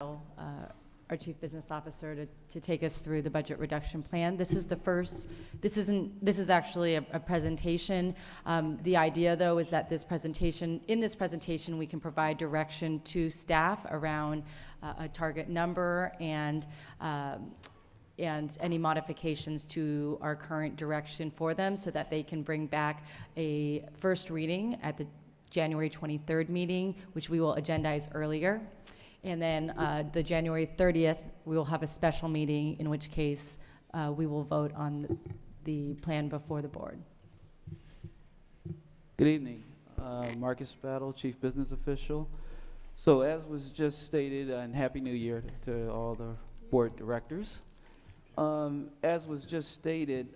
Our Chief Business Officer to take us through the budget reduction plan. This is the first, this is actually a presentation. The idea though is that in this presentation we can provide direction to staff around a target number and any modifications to our current direction for them so that they can bring back a first reading at the January 23rd meeting, which we will agendize earlier. And then the January 30th, we will have a special meeting, in which case we will vote on the plan before the board. Good evening. Marcus Battle, Chief Business Official. So as was just stated, and Happy New Year to all the board directors. As was just stated,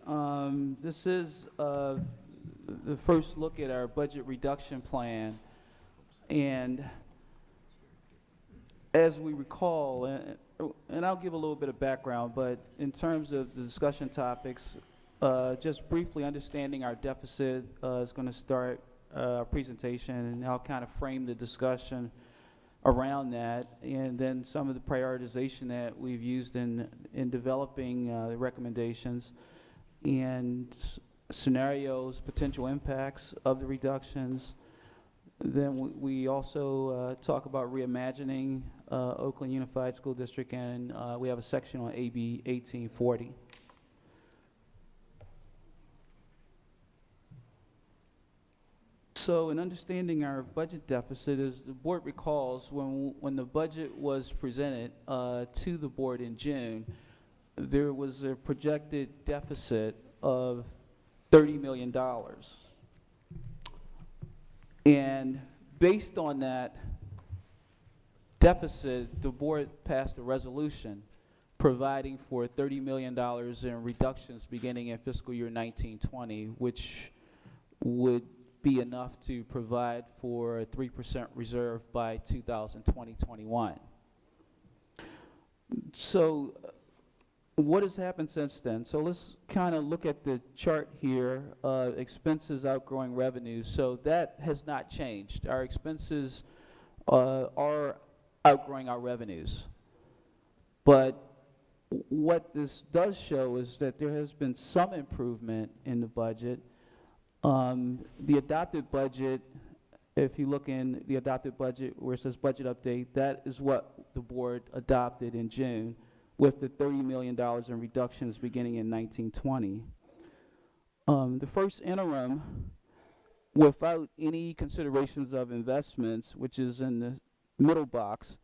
this is the first look at our budget reduction plan. And as we recall, and I'll give a little bit of background, but in terms of the discussion topics, just briefly understanding our deficit is going to start our presentation, and I'll kind of frame the discussion around that, and then some of the prioritization that we've used in developing the recommendations and scenarios, potential impacts of the reductions. Then we also talk about reimagining Oakland Unified School District, and we have a section on AB 1840. So in understanding our budget deficit, as the board recalls, when the budget was presented to the board in June, there was a projected deficit of $30 million. And based on that deficit, the board passed a resolution providing for $30 million in reductions beginning in fiscal year 1920, which would be enough to provide for a 3% reserve by 2020-21. So what has happened since then? So let's kind of look at the chart here, expenses outgrowing revenues. So that has not changed. Our expenses are outgrowing our revenues. But what this does show is that there has been some improvement in the budget. The adopted budget, if you look in the adopted budget where it says budget update, that is what the board adopted in June, with the $30 million in reductions beginning in 1920. The first interim, without any considerations of investments, which is in the middle box,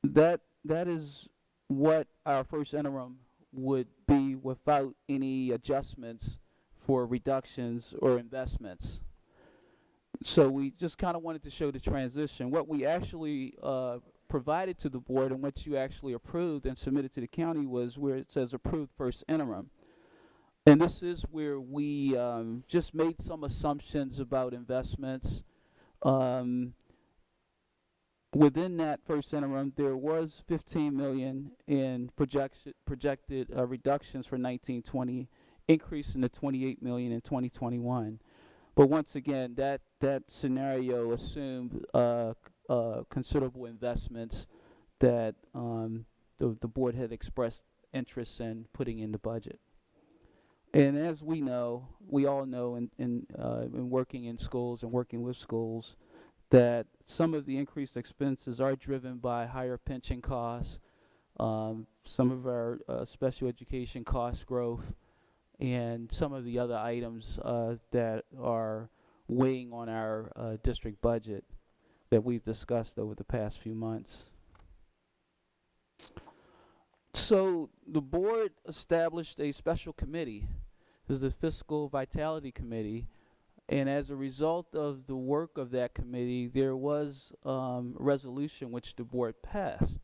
that is what our first interim would be without any adjustments for reductions or investments. So we just kind of wanted to show the transition. What we actually provided to the board and what you actually approved and submitted to the county was where it says approved first interim. And this is where we just made some assumptions about investments. Within that first interim, there was $15 million in projected reductions for 1920, increasing to $28 million in 2021. But once again, that scenario assumed considerable investments that the board had expressed interest in putting in the budget. And as we all know in working in schools and working with schools, that some of the increased expenses are driven by higher pension costs, some of our special education cost growth, and some of the other items that are weighing on our district budget that we've discussed over the past few months. So the board established a special committee. It was the Fiscal Vitality Committee, and as a result of the work of that committee, there was a resolution which the board passed.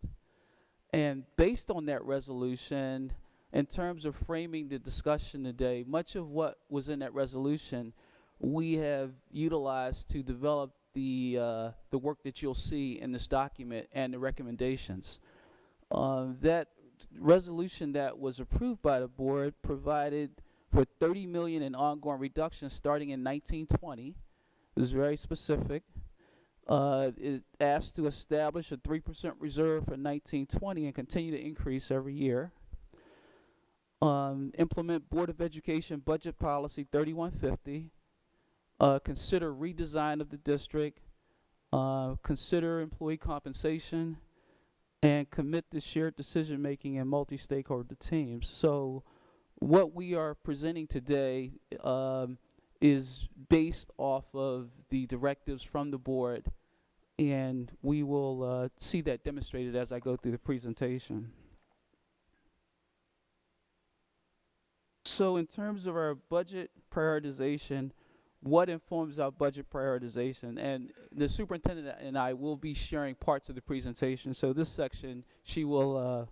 And based on that resolution, in terms of framing the discussion today, much of what was in that resolution we have utilized to develop the work that you'll see in this document and the recommendations. That resolution that was approved by the board provided for $30 million in ongoing reductions starting in 1920. It was very specific. It asked to establish a 3% reserve for 1920 and continue to increase every year. Implement Board of Education Budget Policy 3150. Consider redesign of the district. Consider employee compensation, and commit to shared decision making and multi-stakeholder teams. So what we are presenting today is based off of the directives from the board, and we will see that demonstrated as I go through the presentation. So in terms of our budget prioritization, what informs our budget prioritization? And the superintendent and I will be sharing parts of the presentation. So this section, she will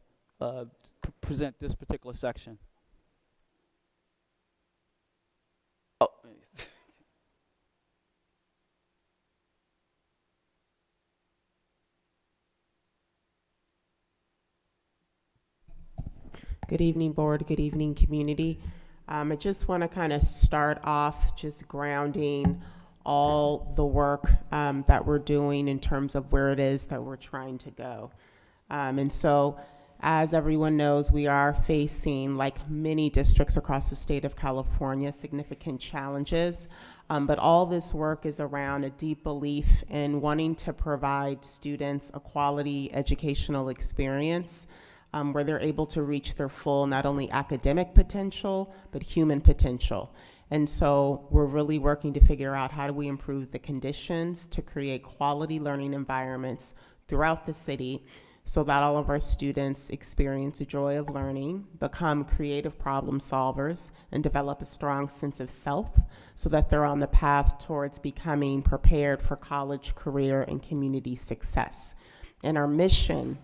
present this particular section. Oh. Good evening, board. Good evening, community. I just want to kind of start off just grounding all the work that we're doing in terms of where it is that we're trying to go. And so, as everyone knows, we are facing, like many districts across the state of California, significant challenges. But all this work is around a deep belief in wanting to provide students a quality educational experience where they're able to reach their full, not only academic potential, but human potential. And so we're really working to figure out how do we improve the conditions to create quality learning environments throughout the city so that all of our students experience a joy of learning, become creative problem solvers, and develop a strong sense of self so that they're on the path towards becoming prepared for college, career, and community success. And our mission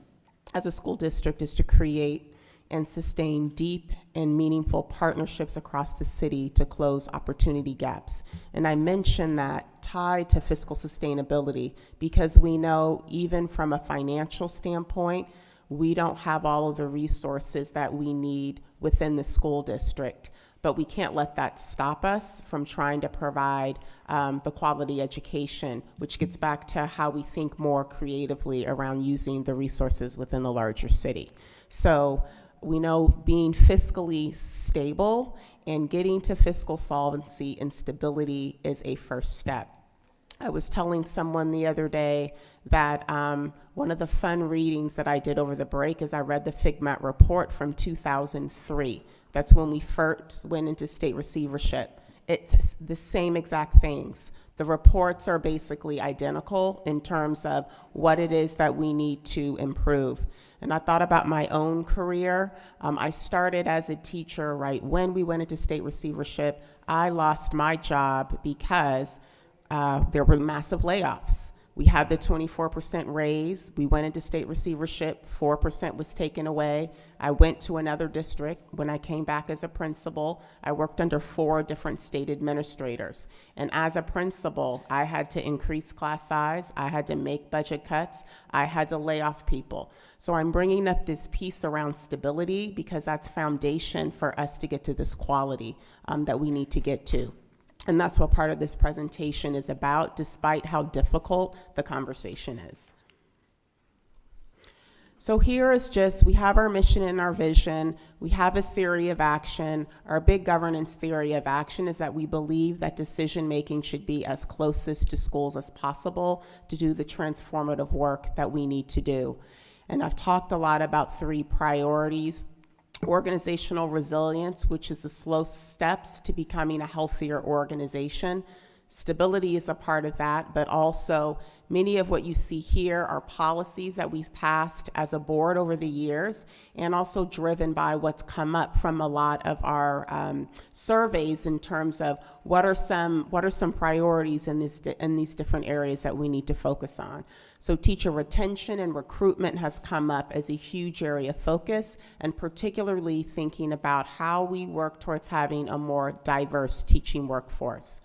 as a school district is to create and sustain deep and meaningful partnerships across the city to close opportunity gaps. And I mention that tied to fiscal sustainability because we know even from a financial standpoint, we don't have all of the resources that we need within the school district. But we can't let that stop us from trying to provide the quality education, which gets back to how we think more creatively around using the resources within the larger city. So we know being fiscally stable and getting to fiscal solvency and stability is a first step. I was telling someone the other day that one of the fun readings that I did over the break is I read the FIGMAT report from 2003. That's when we first went into state receivership. It's the same exact things. The reports are basically identical in terms of what it is that we need to improve. And I thought about my own career. I started as a teacher, right? When we went into state receivership, I lost my job because there were massive layoffs. We had the 24% raise. We went into state receivership, 4% was taken away. I went to another district. When I came back as a principal, I worked under 4 different state administrators. And as a principal, I had to increase class size. I had to make budget cuts. I had to lay off people. So I'm bringing up this piece around stability because that's foundation for us to get to this quality that we need to get to. And that's what part of this presentation is about, despite how difficult the conversation is. So here is just, we have our mission and our vision. We have a theory of action. Our big governance theory of action is that we believe that decision-making should be as closest to schools as possible to do the transformative work that we need to do. And I've talked a lot about 3 priorities. Organizational resilience, which is the slow steps to becoming a healthier organization. Stability is a part of that, but also many of what you see here are policies that we've passed as a board over the years, and also driven by what's come up from a lot of our surveys in terms of what are some priorities in these different areas that we need to focus on. So teacher retention and recruitment has come up as a huge area of focus, and particularly thinking about how we work towards having a more diverse teaching workforce.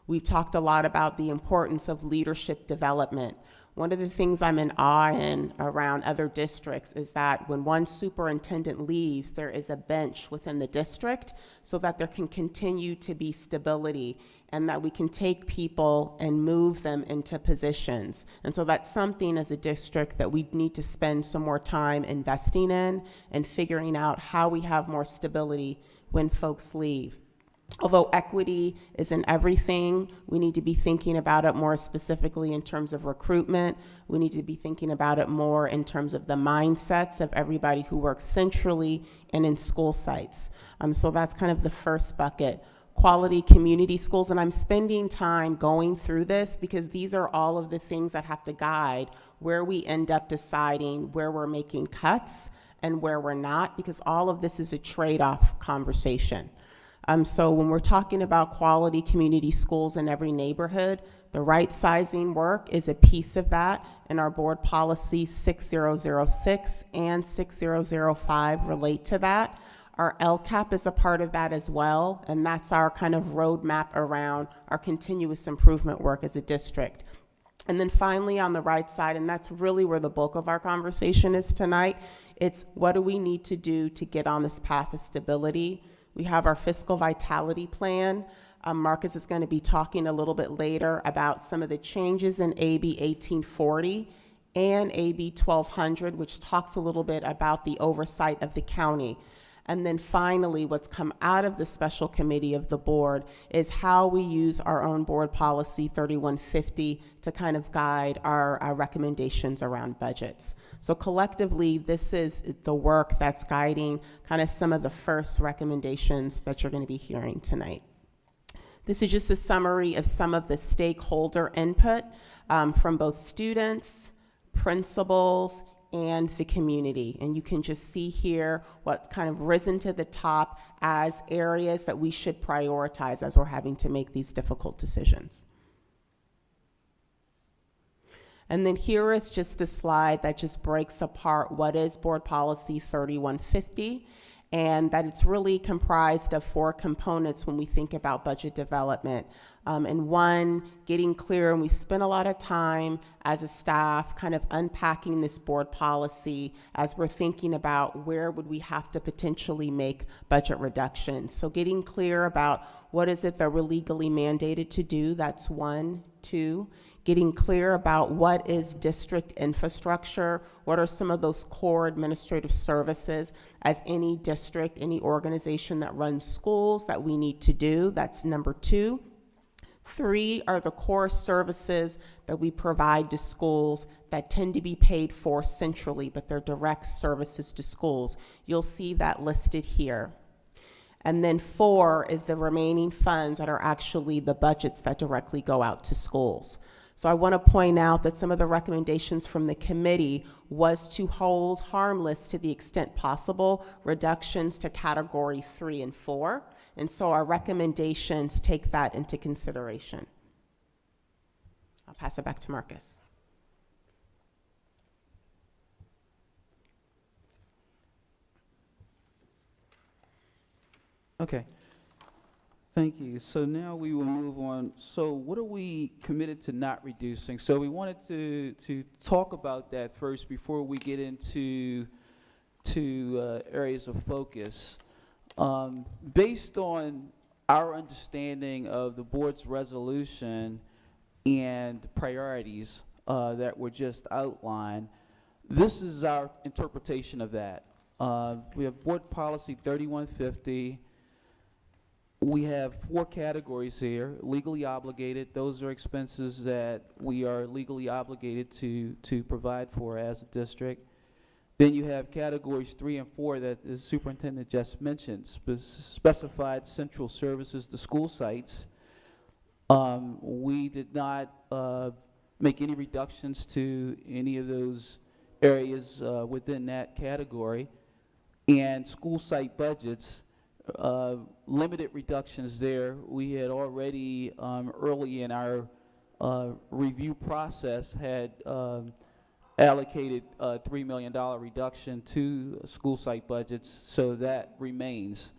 We've talked a lot about the importance of leadership development. One of the things I'm in awe in around other districts is that when one superintendent leaves, there is a bench within the district so that there can continue to be stability and that we can take people and move them into positions. And so that's something as a district that we need to spend some more time investing in and figuring out how we have more stability when folks leave. Although equity is in everything, we need to be thinking about it more specifically in terms of recruitment. We need to be thinking about it more in terms of the mindsets of everybody who works centrally and in school sites. So that's kind of the first bucket. Quality community schools, and I'm spending time going through this because these are all of the things that have to guide where we end up deciding where we're making cuts and where we're not, because all of this is a trade-off conversation. So when we're talking about quality community schools in every neighborhood, the right sizing work is a piece of that, and our board policies 6006 and 6005 relate to that. Our LCAP is a part of that as well, and that's our kind of roadmap around our continuous improvement work as a district. And then finally on the right side, and that's really where the bulk of our conversation is tonight, it's what do we need to do to get on this path of stability? We have our fiscal vitality plan. Marcus is going to be talking a little bit later about some of the changes in AB 1840 and AB 1200, which talks a little bit about the oversight of the county. And then finally, what's come out of the special committee of the board is how we use our own board policy 3150 to kind of guide our recommendations around budgets. So collectively, this is the work that's guiding kind of some of the first recommendations that you're going to be hearing tonight. This is just a summary of some of the stakeholder input from both students, principals, and the community. And you can just see here what's kind of risen to the top as areas that we should prioritize as we're having to make these difficult decisions. And then here is just a slide that just breaks apart what is Board Policy 3150, and that it's really comprised of 4 components when we think about budget development. And one, getting clear, and we've spent a lot of time as a staff kind of unpacking this board policy as we're thinking about where would we have to potentially make budget reductions. So getting clear about what is it that we're legally mandated to do, that's 1. 2, getting clear about what is district infrastructure, what are some of those core administrative services as any district, any organization that runs schools that we need to do, that's number 2. 3 are the core services that we provide to schools that tend to be paid for centrally, but they're direct services to schools. You'll see that listed here. And then 4 is the remaining funds that are actually the budgets that directly go out to schools. So I want to point out that some of the recommendations from the committee was to hold harmless to the extent possible reductions to category 3 and 4. And so our recommendations take that into consideration. I'll pass it back to Marcus. Okay. Thank you. So now we will move on. So what are we committed to not reducing? So we wanted to talk about that first before we get into areas of focus. Based on our understanding of the board's resolution and priorities that were just outlined, this is our interpretation of that. We have board policy 3150. We have 4 categories here. Legally obligated, those are expenses that we are legally obligated to provide for as a district. Then you have categories 3 and 4 that the superintendent just mentioned, specified central services to school sites. We did not make any reductions to any of those areas within that category. And school site budgets, limited reductions there. We had already early in our review process had allocated a $3 million reduction to school site budgets, so that remains.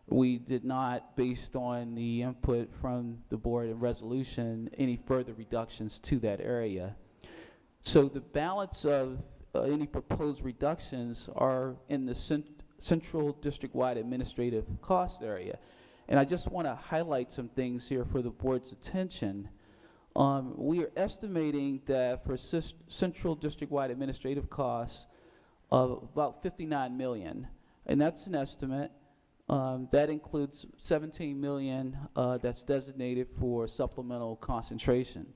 We did not, based on the input from the board and resolution, any further reductions to that area. So the balance of any proposed reductions are in the central district-wide administrative cost area. And I just want to highlight some things here for the board's attention. We are estimating that for central district-wide administrative costs of about 59 million, and that's an estimate. That includes 17 million that's designated for supplemental concentration.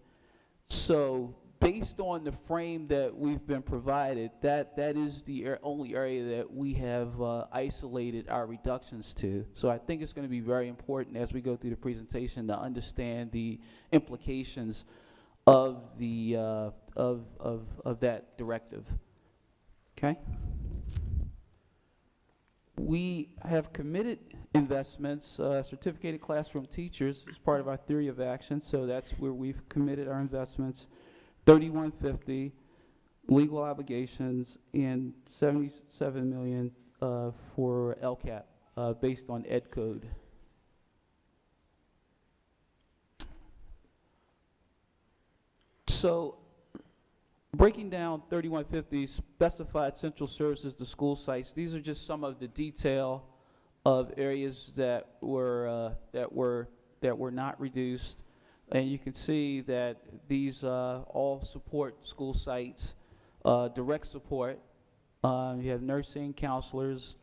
So based on the frame that we've been provided, that is the only area that we have isolated our reductions to. So I think it's going to be very important as we go through the presentation to understand the implications of the of that directive. Okay. We have committed investments, certificated classroom teachers as part of our theory of action, so that's where we've committed our investments. 3150 legal obligations and 77 million for LCAP based on Ed Code. So breaking down 3150 specified central services to school sites, these are just some of the detail of areas that were not reduced. And you can see that these all support school sites, direct support. You have nursing, counselors,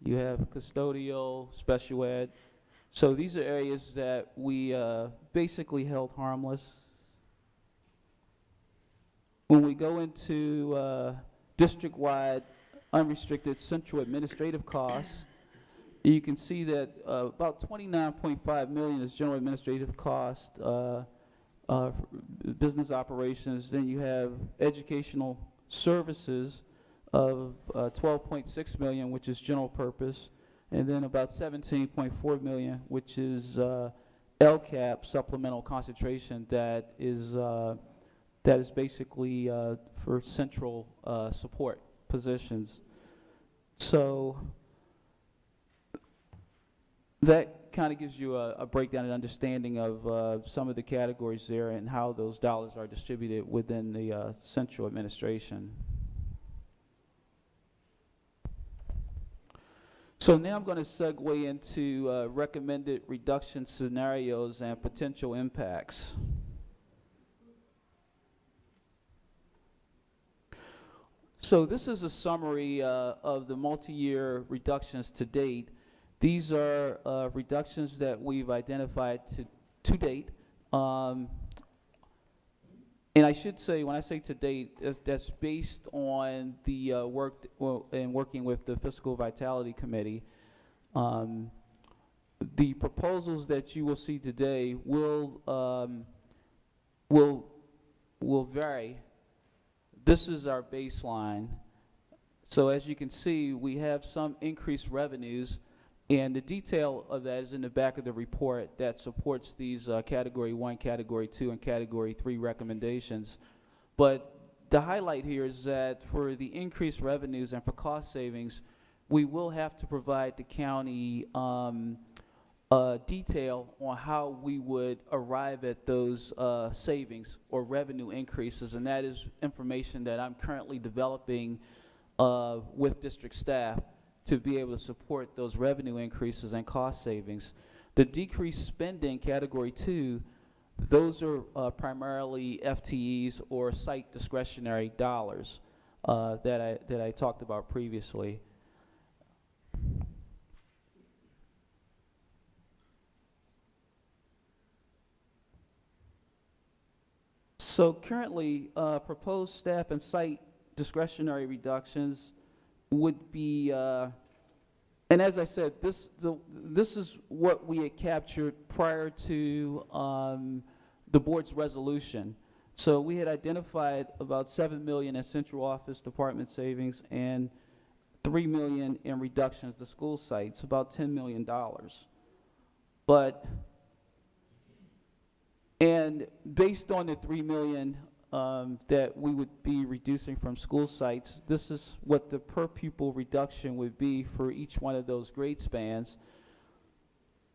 you have custodial, special ed. So these are areas that we basically held harmless. When we go into district-wide unrestricted central administrative costs, you can see that about 29.5 million is general administrative cost, business operations. Then you have educational services of 12.6 million, which is general purpose, and then about 17.4 million, which is LCAP supplemental concentration that is basically for central support positions. So that kind of gives you a breakdown and understanding of some of the categories there and how those dollars are distributed within the central administration. So now I'm going to segue into recommended reduction scenarios and potential impacts. So this is a summary of the multi-year reductions to date. These are reductions that we've identified to date. And I should say, when I say to date, that's based on the work and working with the Fiscal Vitality Committee. The proposals that you will see today will vary. This is our baseline. So as you can see, we have some increased revenues, and the detail of that is in the back of the report that supports these Category 1, Category 2, and Category 3 recommendations. But the highlight here is that for the increased revenues and for cost savings, we will have to provide the county detail on how we would arrive at those savings or revenue increases, and that is information that I'm currently developing with district staff to be able to support those revenue increases and cost savings. The decreased spending, Category 2, those are primarily FTEs or site discretionary dollars that I talked about previously. So currently, proposed staff and site discretionary reductions would be, and as I said, this is what we had captured prior to the board's resolution. So we had identified about 7 million in central office department savings and 3 million in reductions to school sites, about $10 million. And based on the 3 million that we would be reducing from school sites, this is what the per pupil reduction would be for each one of those grade spans.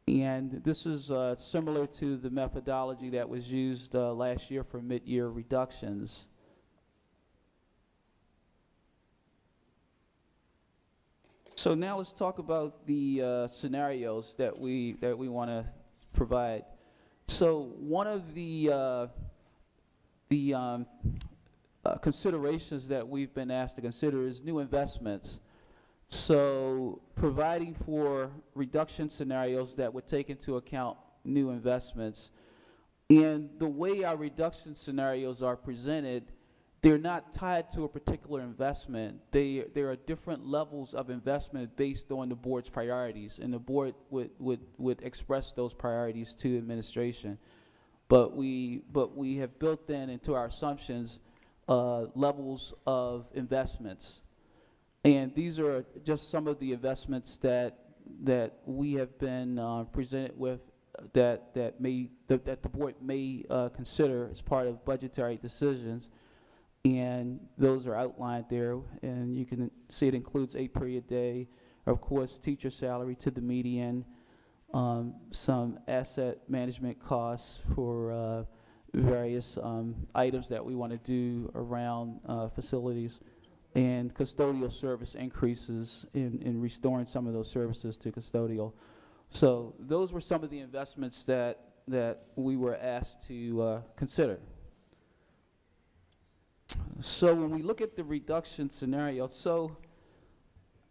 And this is similar to the methodology that was used last year for mid-year reductions. So now let's talk about the scenarios that we want to provide. So one of the considerations that we've been asked to consider is new investments. So providing for reduction scenarios that would take into account new investments. And the way our reduction scenarios are presented, they're not tied to a particular investment. There are different levels of investment based on the board's priorities, and the board would express those priorities to administration. But we have built into our assumptions levels of investments. And these are just some of the investments that we have been presented with that the board may consider as part of budgetary decisions. And those are outlined there, and you can see it includes 8-period day, of course, teacher salary to the median, some asset management costs for various items that we want to do around facilities, and custodial service increases in restoring some of those services to custodial. So those were some of the investments that we were asked to consider. So when we look at the reduction scenario, so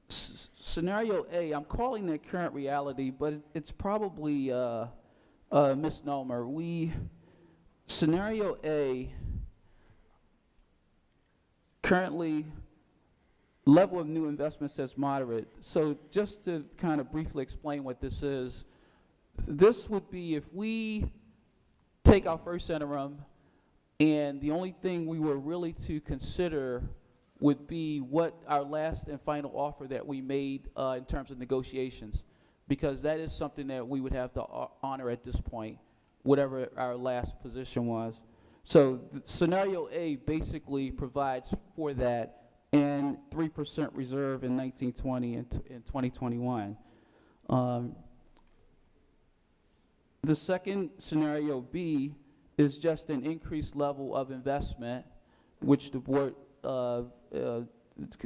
scenario A, I'm calling it current reality, but it's probably a misnomer. Scenario A, currently level of new investment says moderate. So just to kind of briefly explain what this is, this would be if we take our first interim, and the only thing we were really to consider would be what our last and final offer that we made in terms of negotiations, because that is something that we would have to honor at this point, whatever our last position was. So scenario A basically provides for that, and 3% reserve in 1920 and in 2021. The second scenario B is just an increased level of investment, which the board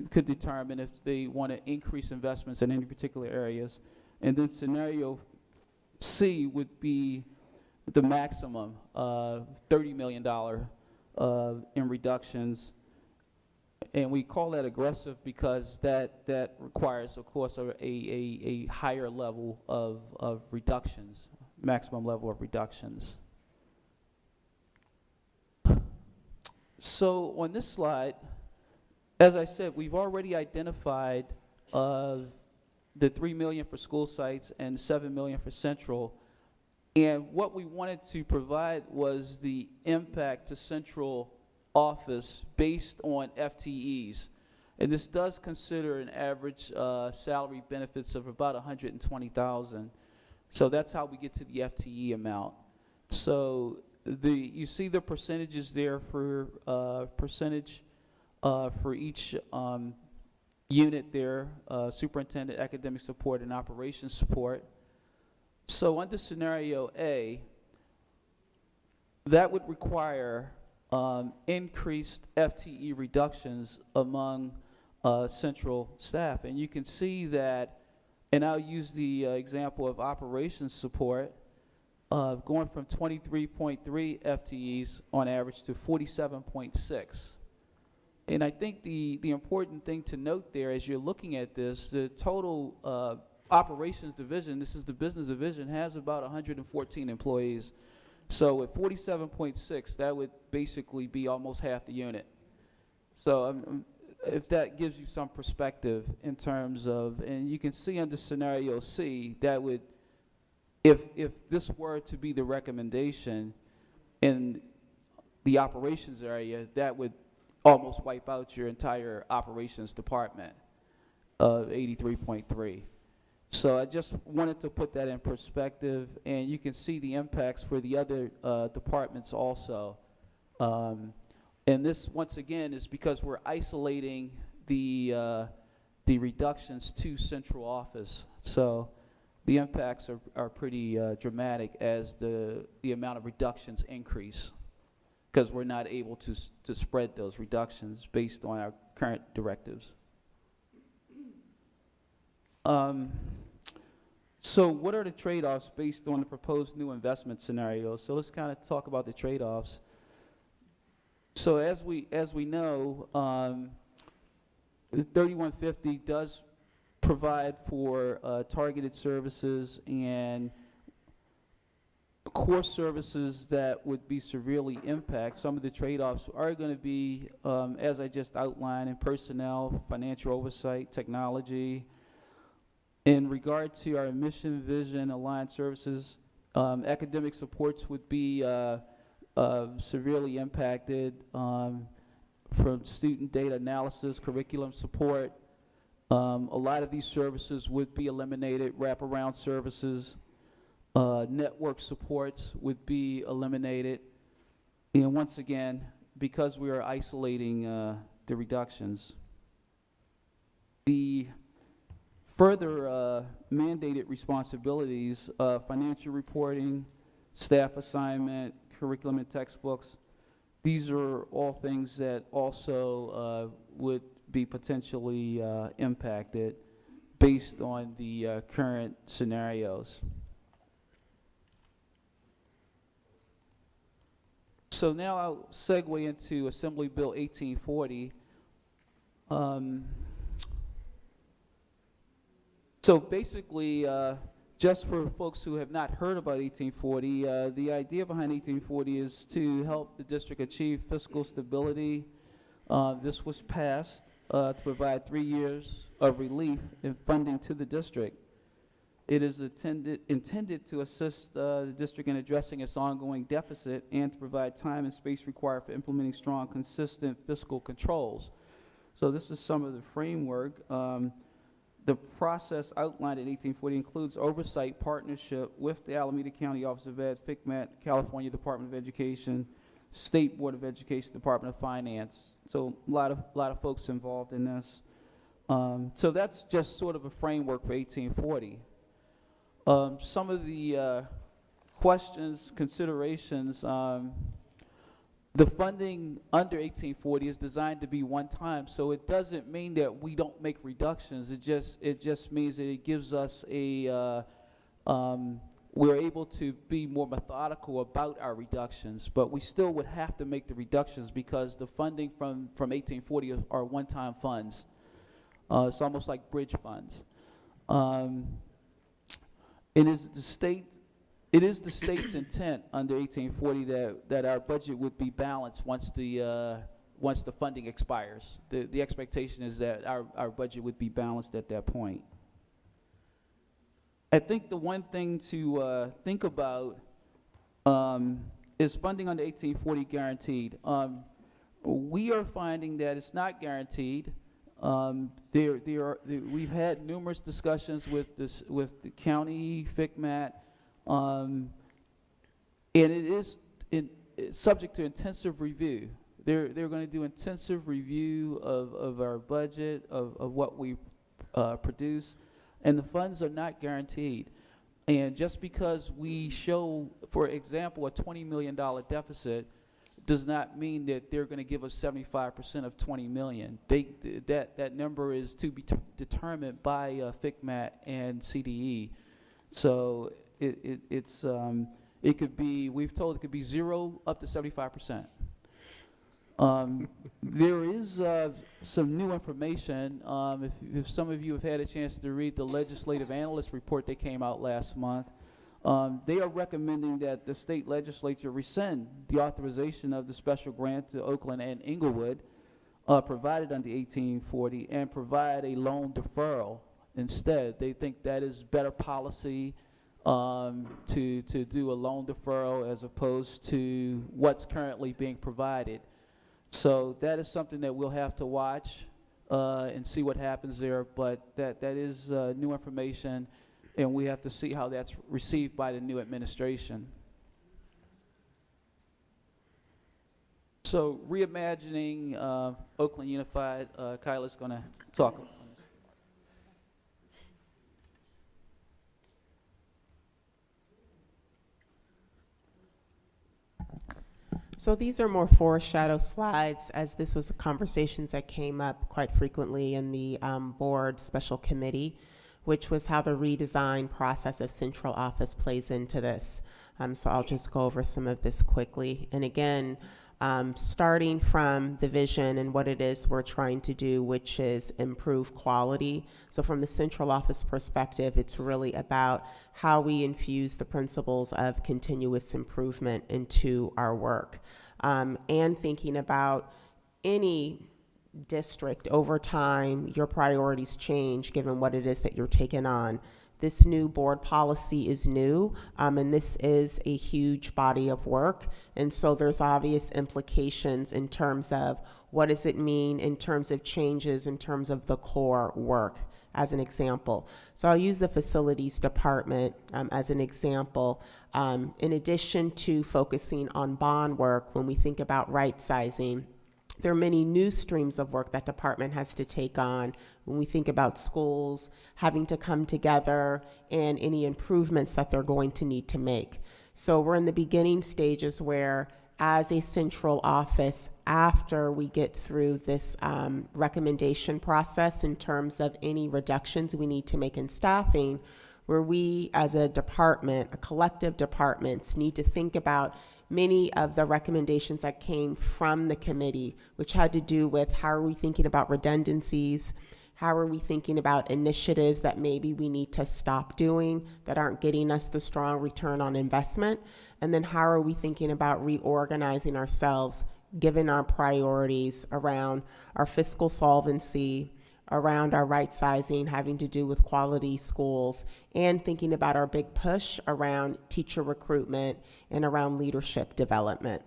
could determine if they want to increase investments in any particular areas. And then scenario C would be the maximum, $30 million in reductions. And we call that aggressive because that requires, of course, a higher level of reductions, maximum level of reductions. So on this slide, as I said, we've already identified the $3 million for school sites and $7 million for central. And what we wanted to provide was the impact to central office based on FTEs. And this does consider an average salary benefits of about $120,000. So that's how we get to the FTE amount. So you see the percentages there for percentage for each unit there, superintendent, academic support, and operations support. So under scenario A, that would require increased FTE reductions among central staff. And you can see that, and I'll use the example of operations support, going from 23.3 FTEs on average to 47.6. And I think the important thing to note there as you're looking at this, the total operations division, this is the business division, has about 114 employees. So at 47.6, that would basically be almost half the unit. So if that gives you some perspective in terms of, and you can see under scenario C, that would, if this were to be the recommendation in the operations area, that would almost wipe out your entire operations department of 83.3. So I just wanted to put that in perspective, and you can see the impacts for the other departments also. And this, once again, is because we're isolating the reductions to central office. So the impacts are pretty dramatic as the amount of reductions increase, because we're not able to spread those reductions based on our current directives. So what are the trade-offs based on the proposed new investment scenarios? So let's kind of talk about the trade-offs. So as we know, the 3150 does provide for targeted services and core services that would be severely impacted. Some of the trade-offs are going to be, as I just outlined, in personnel, financial oversight, technology. In regard to our mission, vision, aligned services, academic supports would be severely impacted from student data analysis, curriculum support. A lot of these services would be eliminated. Wraparound services, network supports would be eliminated. And once again, because we are isolating the reductions, the further mandated responsibilities, financial reporting, staff assignment, curriculum and textbooks, these are all things that also would be potentially impacted based on the current scenarios. So now I'll segue into Assembly Bill 1840. So basically, just for folks who have not heard about 1840, the idea behind 1840 is to help the district achieve fiscal stability. This was passed to provide 3 years of relief in funding to the district. It is intended to assist the district in addressing its ongoing deficit and to provide time and space required for implementing strong, consistent fiscal controls. So this is some of the framework. The process outlined in 1840 includes oversight partnership with the Alameda County Office of Ed, FCMAT, California Department of Education, State Board of Education, Department of Finance. So a lot of folks involved in this. So that's just sort of a framework for 1840. Some of the questions, considerations, the funding under 1840 is designed to be one time, so it doesn't mean that we don't make reductions. It just means that it gives us a we're able to be more methodical about our reductions, but we still would have to make the reductions because the funding from 1840 are one-time funds. It's almost like bridge funds. It is the state's intent under 1840 that our budget would be balanced once the funding expires. The expectation is that our budget would be balanced at that point. I think the one thing to think about is funding under 1840 guaranteed. We are finding that it's not guaranteed. We've had numerous discussions with the county, FCMAT, and it is subject to intensive review. They're going to do intensive review of our budget, of what we produce, and the funds are not guaranteed. And just because we show, for example, a $20 million deficit does not mean that they're going to give us 75% of $20 million. That number is to be determined by FCMAT and CDE. So it could be, we've told it could be 0 up to 75%. There is some new information. If some of you have had a chance to read the legislative analyst report that came out last month, they are recommending that the state legislature rescind the authorization of the special grant to Oakland and Inglewood provided under 1840 and provide a loan deferral instead. They think that is better policy to do a loan deferral as opposed to what's currently being provided. So that is something that we'll have to watch and see what happens there, but that is new information, and we have to see how that's received by the new administration. So reimagining Oakland Unified, Kyla's going to talk. So these are more foreshadow slides, as this was conversations that came up quite frequently in the board special committee. which was how the redesign process of central office plays into this. So I'll just go over some of this quickly. And again, starting from the vision and what it is we're trying to do, which is improve quality. So from the central office perspective, it's really about how we infuse the principles of continuous improvement into our work, and thinking about any district over time, your priorities change given what it is that you're taking on. This new board policy is new, and this is a huge body of work. And so there's obvious implications in terms of what does it mean in terms of changes in terms of the core work, as an example. So I'll use the facilities department as an example. In addition to focusing on bond work, when we think about right sizing, there are many new streams of work that department has to take on when we think about schools having to come together and any improvements that they're going to need to make. So we're in the beginning stages where, as a central office, after we get through this recommendation process in terms of any reductions we need to make in staffing, where we as a department, a collective departments, need to think about many of the recommendations that came from the committee, which had to do with how are we thinking about redundancies, how are we thinking about initiatives that maybe we need to stop doing that aren't getting us the strong return on investment, and then how are we thinking about reorganizing ourselves given our priorities around our fiscal solvency, around our right sizing having to do with quality schools, and thinking about our big push around teacher recruitment and around leadership development.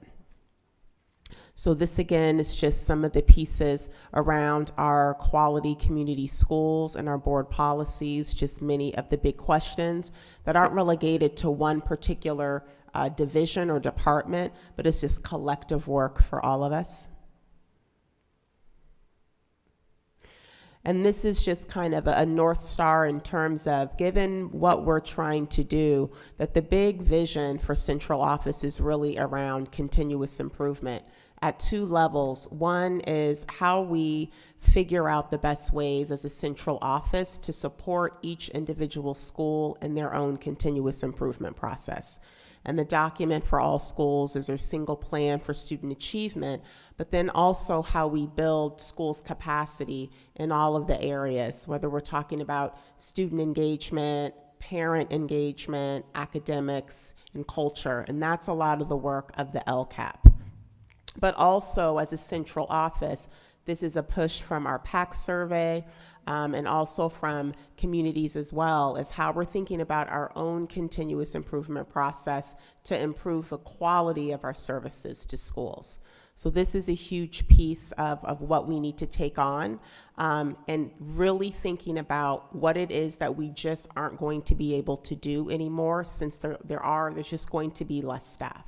So this again is just some of the pieces around our quality community schools and our board policies, just many of the big questions that aren't relegated to one particular division or department, but it's just collective work for all of us. And this is just kind of a North Star in terms of, given what we're trying to do, that the big vision for central office is really around continuous improvement at two levels. One is how we figure out the best ways as a central office to support each individual school in their own continuous improvement process. And the document for all schools is our single plan for student achievement, but then also how we build schools' capacity in all of the areas, whether we're talking about student engagement, parent engagement, academics, and culture. And that's a lot of the work of the LCAP. But also, as a central office, this is a push from our PAC survey, and also from communities as well, as how we're thinking about our own continuous improvement process to improve the quality of our services to schools. So this is a huge piece of what we need to take on, and really thinking about what it is that we just aren't going to be able to do anymore, since there's just going to be less staff.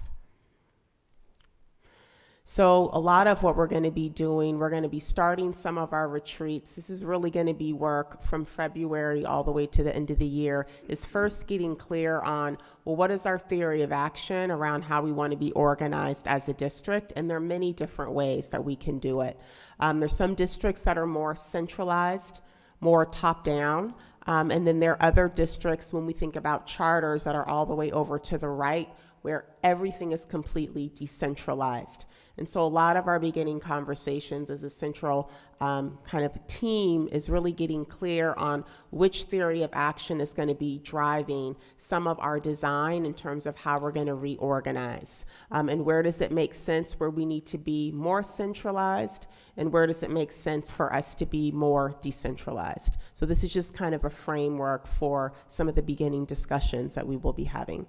So a lot of what we're going to be doing, we're going to be starting some of our retreats. This is really going to be work from February all the way to the end of the year, is first getting clear on, well, what is our theory of action around how we want to be organized as a district? And there are many different ways that we can do it. There's some districts that are more centralized, more top-down, and then there are other districts, when we think about charters, that are all the way over to the right, where everything is completely decentralized. And so a lot of our beginning conversations as a central kind of team is really getting clear on which theory of action is going to be driving some of our design in terms of how we're going to reorganize. And where does it make sense where we need to be more centralized, and where does it make sense for us to be more decentralized? So this is just kind of a framework for some of the beginning discussions that we will be having.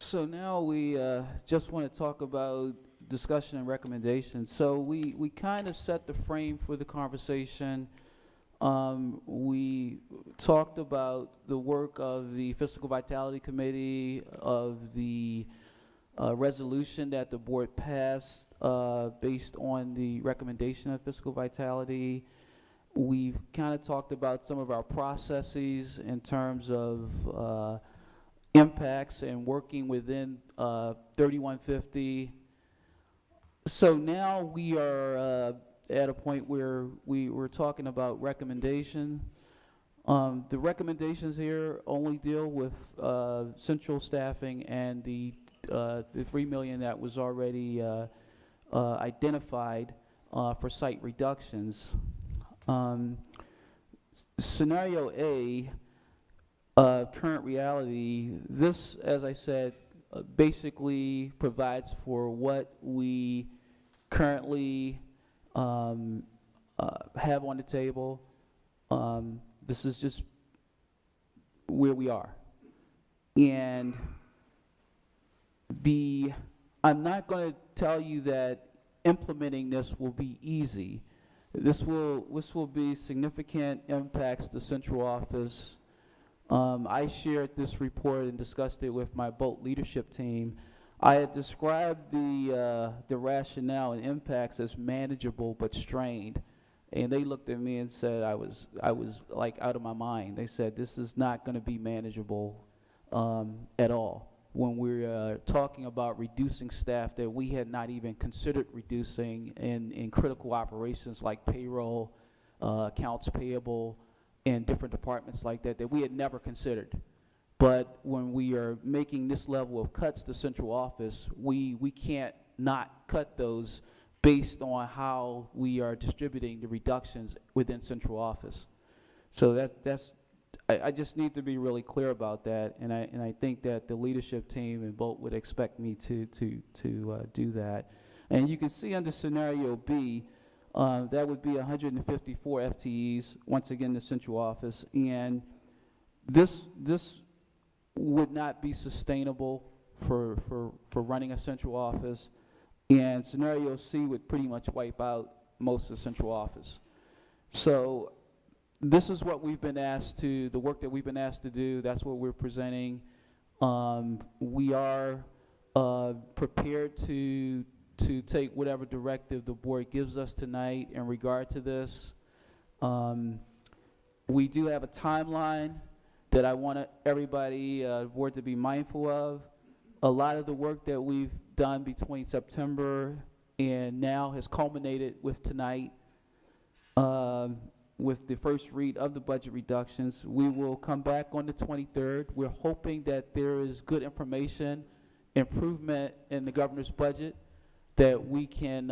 So now we just want to talk about discussion and recommendations. So we kind of set the frame for the conversation. We talked about the work of the Fiscal Vitality Committee, of the resolution that the board passed based on the recommendation of fiscal vitality. we've kind of talked about some of our processes in terms of impacts and working within 3150. So now we are at a point where we're talking about recommendation. The recommendations here only deal with central staffing and the 3 million that was already identified for site reductions. Scenario A, current reality, this, as I said, basically provides for what we currently have on the table. This is just where we are. And I'm not going to tell you that implementing this will be easy. This will be significant impacts to central office. I shared this report and discussed it with my BOE leadership team. I had described the rationale and impacts as manageable but strained, and they looked at me and said I was like out of my mind. They said this is not going to be manageable at all. When we're talking about reducing staff that we had not even considered reducing in critical operations like payroll, accounts payable, and different departments like that we had never considered. But when we are making this level of cuts to central office, we can't not cut those based on how we are distributing the reductions within central office. So I just need to be really clear about that, and I think that the leadership team and BOE would expect me to do that. And you can see under scenario B, that would be 154 FTEs, once again, the central office, and this would not be sustainable for running a central office, and scenario C would pretty much wipe out most of the central office. So this is what we've been asked to, the work that we've been asked to do. That's what we're presenting. We are prepared to take whatever directive the board gives us tonight in regard to this. We do have a timeline that I want everybody, board, to be mindful of. A lot of the work that we've done between September and now has culminated with tonight. With the first read of the budget reductions. We will come back on the 23rd. We're hoping that there is good information, improvement in the governor's budget, that we can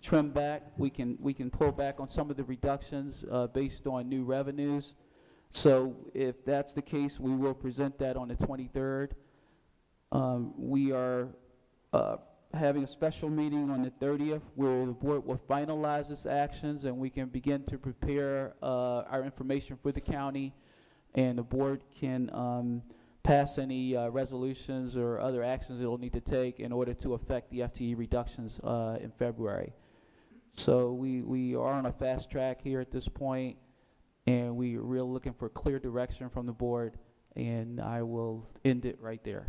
trim back, we can pull back on some of the reductions based on new revenues. So if that's the case, we will present that on the 23rd. We are having a special meeting on the 30th where the board will finalize its actions and we can begin to prepare our information for the county, and the board can pass any resolutions or other actions it will need to take in order to affect the FTE reductions in February. So we are on a fast track here at this point, and we're really looking for clear direction from the board, and I will end it right there.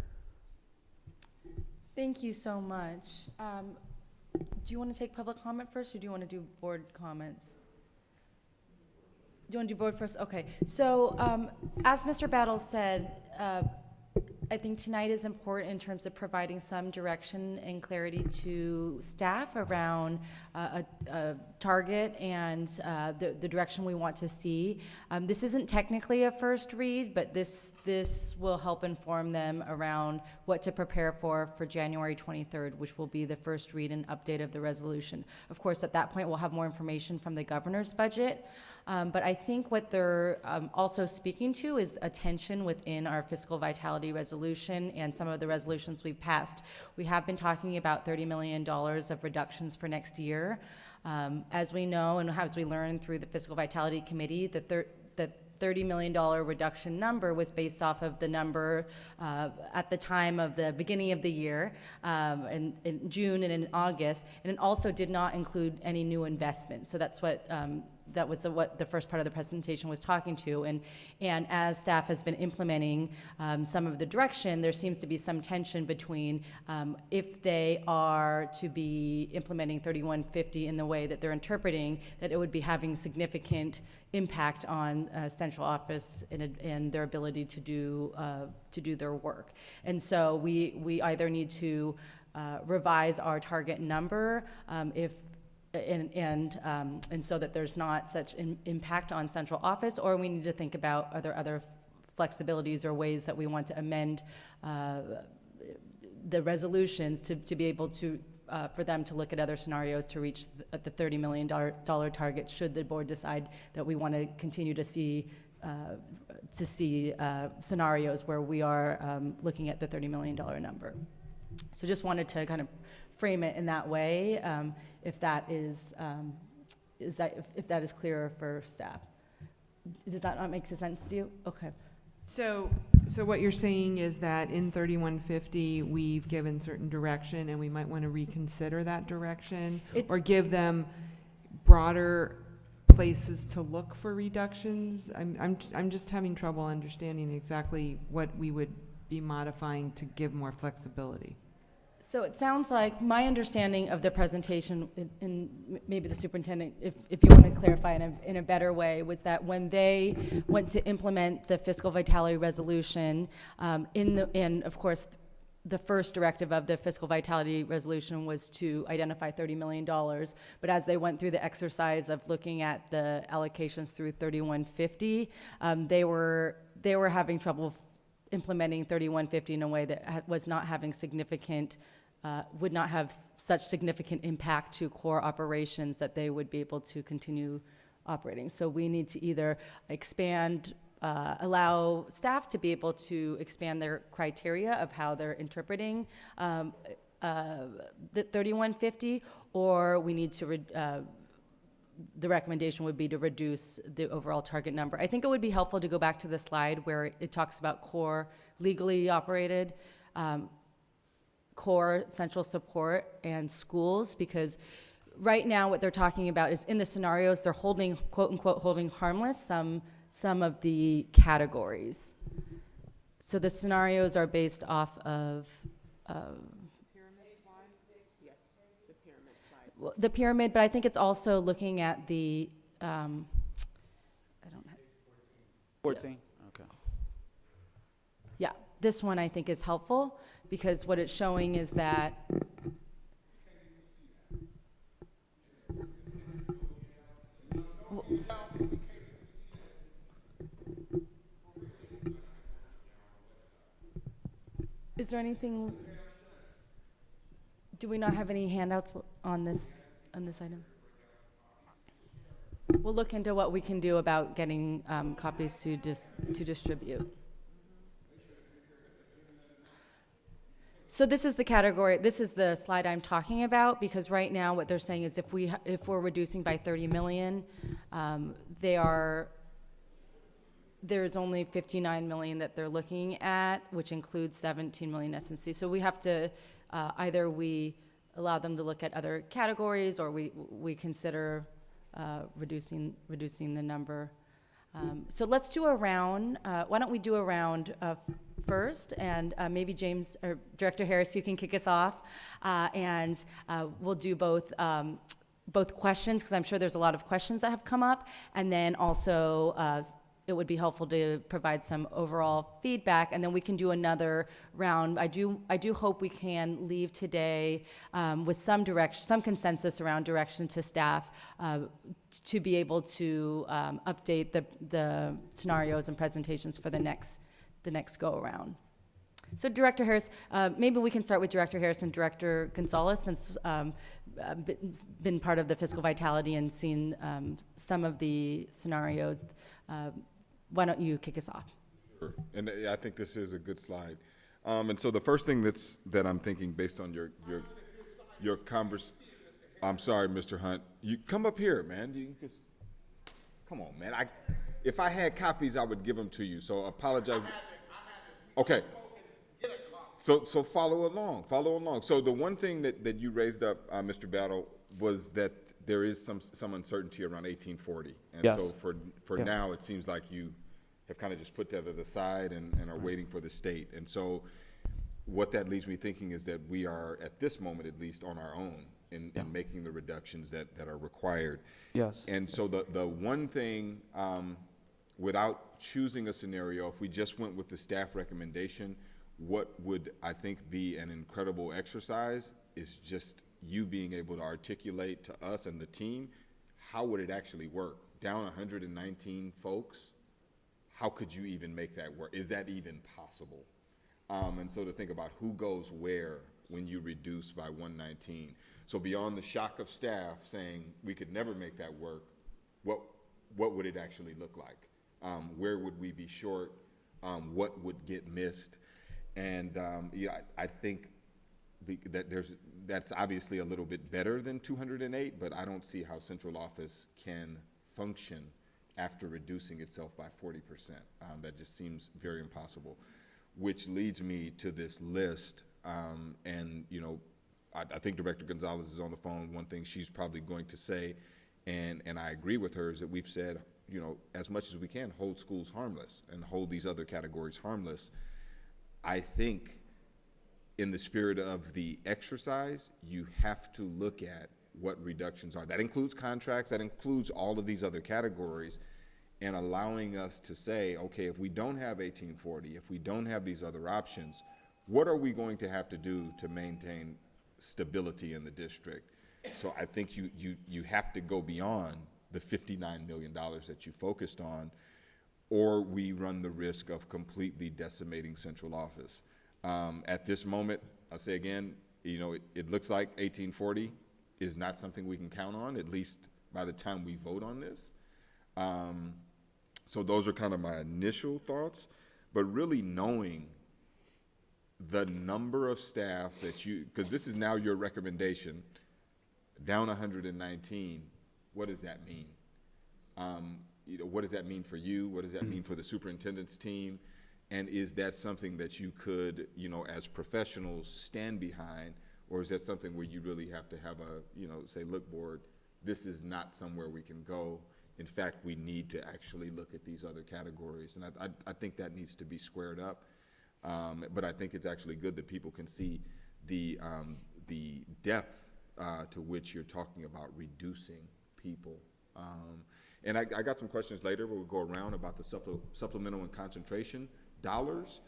Thank you so much. Do you want to take public comment first, or do you want to do board comments? Do you want to do board first? Okay. So as Mr. Battle said, I think tonight is important in terms of providing some direction and clarity to staff around a target and the direction we want to see. This isn't technically a first read, but this will help inform them around what to prepare for January 23rd, which will be the first read and update of the resolution. Of course, at that point, we'll have more information from the governor's budget. But I think what they're also speaking to is a tension within our fiscal vitality resolution and some of the resolutions we've passed. We have been talking about $30 million of reductions for next year. As we know and as we learned through the Fiscal Vitality Committee, the $30 million reduction number was based off of the number at the time of the beginning of the year, in June and in August, and it also did not include any new investments. So that's what that was what the first part of the presentation was talking to. And as staff has been implementing some of the direction, there seems to be some tension between if they are to be implementing 3150 in the way that they're interpreting, that it would be having significant impact on central office and their ability to do their work. And so we either need to revise our target number and so that there's not such an impact on central office, or we need to think about other flexibilities or ways that we want to amend the resolutions to be able to for them to look at other scenarios to reach the $30 million target, should the board decide that we want to continue to see scenarios where we are looking at the $30 million number. So just wanted to kind of frame it in that way, if that is clearer for staff. Does that not make sense to you? Okay. So what you're saying is that in 3150, we've given certain direction, and we might want to reconsider that direction, or give them broader places to look for reductions. I'm just having trouble understanding exactly what we would be modifying to give more flexibility. So it sounds like my understanding of the presentation, and maybe the superintendent, if you want to clarify in a better way, was that when they went to implement the fiscal vitality resolution, and of course, the first directive of the fiscal vitality resolution was to identify $30 million. But as they went through the exercise of looking at the allocations through 3150, they were having trouble implementing 3150 in a way that was not having significant, would not have such significant impact to core operations that they would be able to continue operating. So we need to either expand, allow staff to be able to expand their criteria of how they're interpreting the 3150, or we need to the recommendation would be to reduce the overall target number. I think it would be helpful to go back to the slide where it talks about core legally operated, core central support, and schools, because right now what they're talking about is in the scenarios they're holding, quote unquote, holding harmless some of the categories. So the scenarios are based off of the pyramid, but I think it's also looking at the, I don't have. 14, okay. Yeah, this one I think is helpful because what it's showing is that is there anything, do we not have any handouts on this item? We'll look into what we can do about getting copies to distribute. So this is the category, this is the slide I'm talking about, because right now what they're saying is if we're reducing by 30 million, there's only 59 million that they're looking at, which includes 17 million S&C. So we have to, either we allow them to look at other categories, or we consider reducing the number. So let's do a round. Why don't we do a round first, and maybe James or Director Harris, you can kick us off, and we'll do both questions, because I'm sure there's a lot of questions that have come up, and then also it would be helpful to provide some overall feedback, and then we can do another round. I do hope we can leave today with some direction, some consensus around direction to staff to be able to update the scenarios and presentations for the next go around. So Director Harris, maybe we can start with Director Harris and Director Gonzalez, since been part of the fiscal vitality and seen some of the scenarios. Why don't you kick us off? Sure. And I think this is a good slide. And so the first thing that I'm thinking, based on your conversation, I'm sorry, Mr. Hunt, you come up here, man. You just, come on, man. If I had copies, I would give them to you. So apologize. Okay. So follow along. So the one thing that you raised up, Mr. Battle, was that there is some uncertainty around 1840. And Yes. so for Yeah. now, it seems like you have kind of just put that to the side and are waiting for the state. And so what that leaves me thinking is that we are, at this moment at least, on our own in making the reductions that are required. Yes. And so the one thing, without choosing a scenario, if we just went with the staff recommendation, what would, I think, be an incredible exercise is just you being able to articulate to us and the team, how would it actually work? Down 119 folks, how could you even make that work? Is that even possible? And so to think about who goes where when you reduce by 119. So beyond the shock of staff saying we could never make that work, what would it actually look like? Where would we be short? What would get missed? And yeah, I think that that's obviously a little bit better than 208, but I don't see how central office can function after reducing itself by 40%. That just seems very impossible, which leads me to this list. And, you know, I think Director Gonzalez is on the phone. One thing she's probably going to say, and I agree with her, is that we've said, you know, as much as we can, hold schools harmless and hold these other categories harmless. I think in the spirit of the exercise, you have to look at what reductions are. That includes contracts, that includes all of these other categories, and allowing us to say, okay, if we don't have 1840, if we don't have these other options, what are we going to have to do to maintain stability in the district? So I think you have to go beyond the $59 million that you focused on, or we run the risk of completely decimating central office. At this moment, I'll say again, you know, it looks like 1840 is not something we can count on, at least by the time we vote on this. So those are kind of my initial thoughts, but really knowing the number of staff that you, because this is now your recommendation, down 119, what does that mean? You know, what does that mean for you? What does that mean for the superintendent's team? And is that something that you could, you know, as professionals stand behind, or is that something where you really have to have a, you know, say, look, board, this is not somewhere we can go. In fact, we need to actually look at these other categories. And I think that needs to be squared up. But I think it's actually good that people can see the depth to which you're talking about reducing people. And I got some questions later where we'll go around about the supplemental and concentration dollars.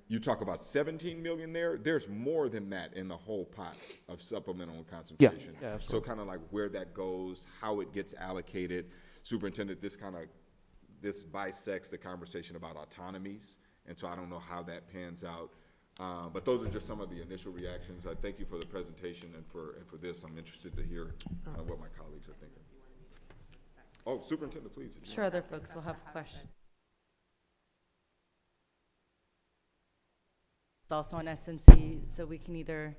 You talk about 17 million there. There's more than that in the whole pot of supplemental and concentration. Yeah, so kind of like where that goes, how it gets allocated. Superintendent, this bisects the conversation about autonomies, and so I don't know how that pans out. But those are just some of the initial reactions. I thank you for the presentation and for this. I'm interested to hear what my colleagues are thinking. Oh, Superintendent, please. Sure, other folks will have questions. It's also on S&C, so we can either